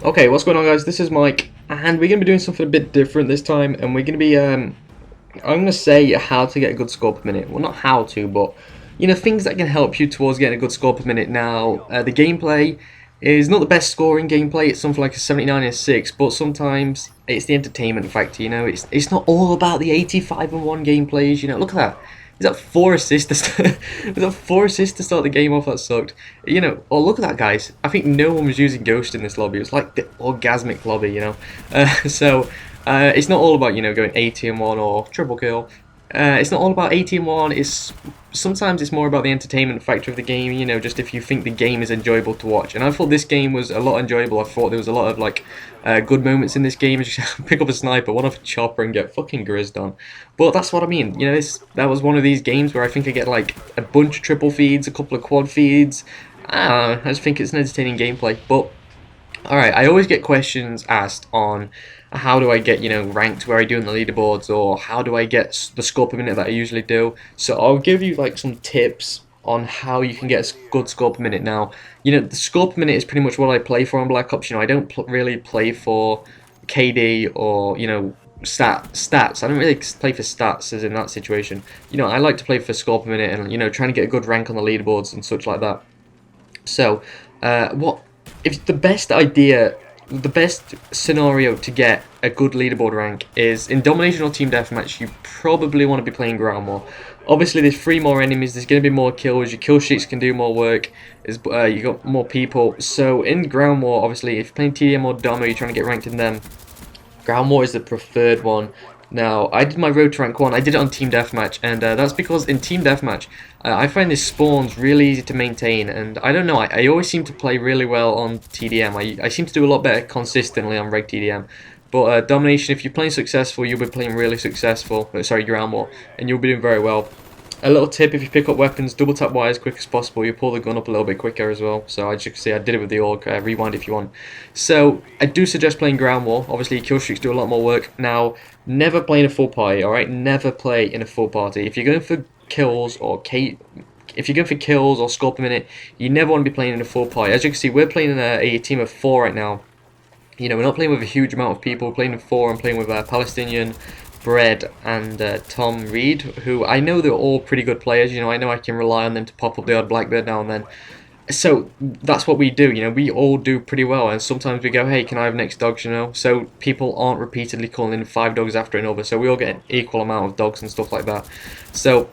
Okay, what's going on, guys? This is Mike, and we're gonna be doing something a bit different this time, and we're gonna be I'm gonna say how to get a good score per minute. Well, not how to, but things that can help you towards getting a good score per minute. Now, the gameplay is not the best scoring gameplay. It's something like a 79 and a 6, but sometimes it's the entertainment factor. It's not all about the 85 and 1 gameplays. Look at that. Is that 4 assists to start? Is that 4 assists to start the game off? That sucked. Oh, look at that, guys. I think no one was using Ghost in this lobby. It was like the orgasmic lobby. It's not all about going 80 and 1 or triple kill. It's not all about 80 and 1. Sometimes it's more about the entertainment factor of the game. Just if you think the game is enjoyable to watch. And I thought this game was a lot enjoyable. I thought there was a lot of good moments in this game. Just pick up a sniper, one off a chopper, and get fucking grizzed on. But that's what I mean. That was one of these games where I think I get like a bunch of triple feeds, a couple of quad feeds. I don't know. I just think it's an entertaining gameplay. But alright, I always get questions asked on how do I get, ranked where I do in the leaderboards, or how do I get the score per minute that I usually do. So I'll give you like some tips on how you can get a good score per minute. Now, the score per minute is pretty much what I play for on Black Ops. I don't really play for KD or, stats. I don't really play for stats as in that situation. I like to play for score per minute and, trying to get a good rank on the leaderboards and such like that. So, what if the best scenario to get a good leaderboard rank is in domination or team deathmatch? You probably want to be playing ground war. Obviously, there's 3 more enemies. There's going to be more kills. Your kill streaks can do more work. You got more people. So in ground war, obviously, if you're playing TDM or dom, or you're trying to get ranked in them, ground war is the preferred one. Now, I did my road to rank 1, I did it on Team Deathmatch, and that's because in Team Deathmatch, I find this spawns really easy to maintain, and I don't know, I always seem to play really well on TDM. I seem to do a lot better consistently on Reg TDM. But Domination, if you're playing successful, you'll be playing really successful, sorry, ground war, and you'll be doing very well. A little tip, if you pick up weapons, double tap Y as quick as possible. You pull the gun up a little bit quicker as well. So as you can see, I did it with the AUG, rewind if you want. So I do suggest playing ground war. Obviously, kill streaks do a lot more work. Now, never play in a full party, alright? Never play in a full party. If you're going for kills or score per minute, you never want to be playing in a full party. As you can see, we're playing in a team of 4 right now. We're not playing with a huge amount of people. We're playing in 4. I'm playing with Palestinian, Bread, and Tom Reed, who I know they're all pretty good players. I know I can rely on them to pop up the odd Blackbird now and then. So that's what we do. We all do pretty well, and sometimes we go, hey, can I have next dogs? So people aren't repeatedly calling in 5 dogs after another. So we all get an equal amount of dogs and stuff like that. So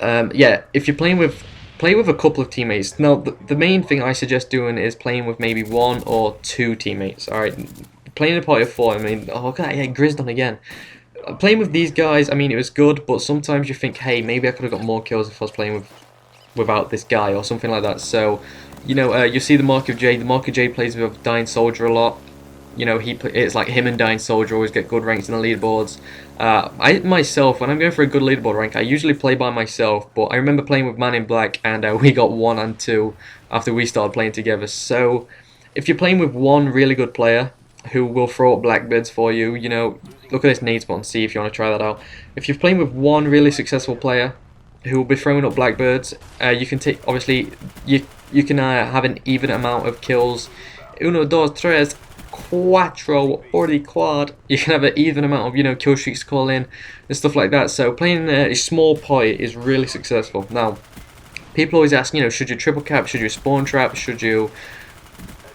yeah, if you're playing with. Play with a couple of teammates. Now, the main thing I suggest doing is playing with maybe 1 or 2 teammates. Alright, playing in a party of 4, I mean, oh god, yeah, grizzed on again. Playing with these guys, I mean, it was good, but sometimes you think, hey, maybe I could have got more kills if I was playing without this guy or something like that. So, you see the Mark of J. The Mark of J plays with Dying Soldier a lot. It's like him and Dying Soldier always get good ranks in the leaderboards. I myself, when I'm going for a good leaderboard rank, I usually play by myself, but I remember playing with Man in Black, and we got 1 and 2 after we started playing together. So, if you're playing with one really good player who will throw up Blackbirds for you, look at this nade spot and see if you want to try that out. If you're playing with one really successful player who will be throwing up Blackbirds, you can take, obviously, you can have an even amount of kills. Uno, dos, tres, quattro, or the quad. You can have an even amount of kill streaks to call in and stuff like that. So playing a small party is really successful. Now, people always ask, should you triple cap, should you spawn trap, should you,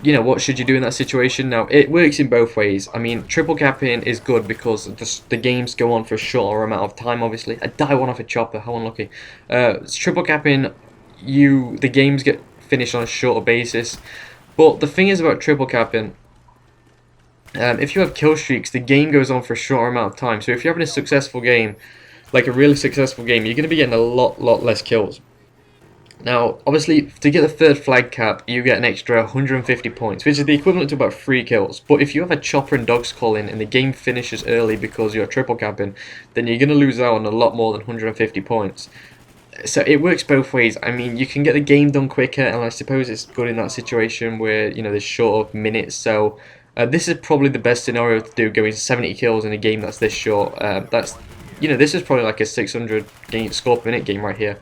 what should you do in that situation? Now, it works in both ways. I mean, triple capping is good because the games go on for a shorter amount of time. Obviously, I die 1 off a chopper. How unlucky! Triple capping, the games get finished on a shorter basis. But the thing is about triple capping. If you have kill streaks, the game goes on for a shorter amount of time. So if you're having a successful game, like a really successful game, you're going to be getting a lot less kills. Now, obviously, to get the 3rd flag cap, you get an extra 150 points, which is the equivalent to about 3 kills. But if you have a chopper and dogs call in and the game finishes early because you're triple capping, then you're going to lose out on a lot more than 150 points. So it works both ways. I mean, you can get the game done quicker, and I suppose it's good in that situation where, there's short of minutes. So this is probably the best scenario to do, going 70 kills in a game that's this short. This is probably like a 600 score per minute game right here.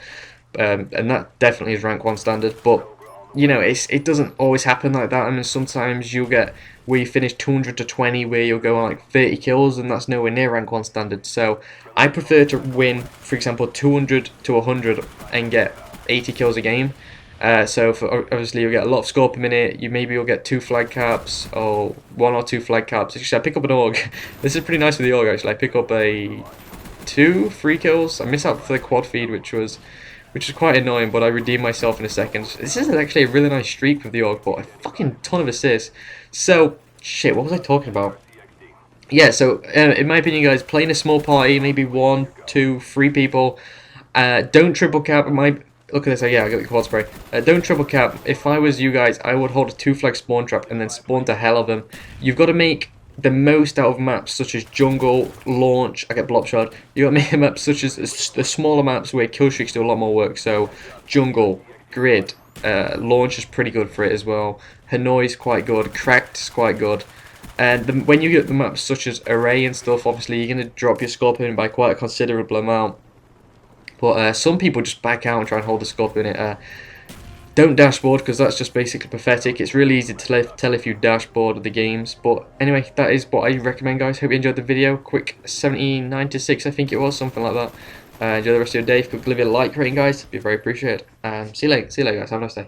And that definitely is rank 1 standard. But you know, it doesn't always happen like that. I mean, sometimes you'll get where you finish 200 to 20, where you'll go on like 30 kills, and that's nowhere near rank 1 standard. So I prefer to win, for example, 200 to 100 and get 80 kills a game. So obviously you'll get a lot of score per minute. You'll get 2 flag caps or 1 or 2 flag caps. Actually, I pick up an org. This is pretty nice with the org. Actually, I pick up a 2 free kills. I miss out for the quad feed, which is quite annoying, but I redeem myself in a second. This is actually a really nice streak with the org, but a fucking ton of assists. So, shit, what was I talking about? Yeah, so, in my opinion, guys, playing a small party, maybe 1, 2, 3 people, don't triple cap. Look at this, yeah, I got the quad spray. Don't triple cap. If I was you guys, I would hold a 2 flag spawn trap and then spawn to hell of them. You've got to make the most out of maps such as jungle, launch. I get blob shot. You got to make maps such as the smaller maps where kill streaks do a lot more work. So jungle, grid, launch is pretty good for it as well. Hanoi is quite good. Cracked is quite good. And when you get the maps such as array and stuff, obviously you're going to drop your scorpion by quite a considerable amount. But some people just back out and try and hold the scorpion in it. Don't dashboard, because that's just basically pathetic. It's really easy to tell if you dashboard the games. But anyway, that is what I recommend, guys. Hope you enjoyed the video. Quick 79 to 6, I think it was, something like that. Enjoy the rest of your day. If you could leave a like rating, guys, it'd be very appreciated. See you later, guys. Have a nice day.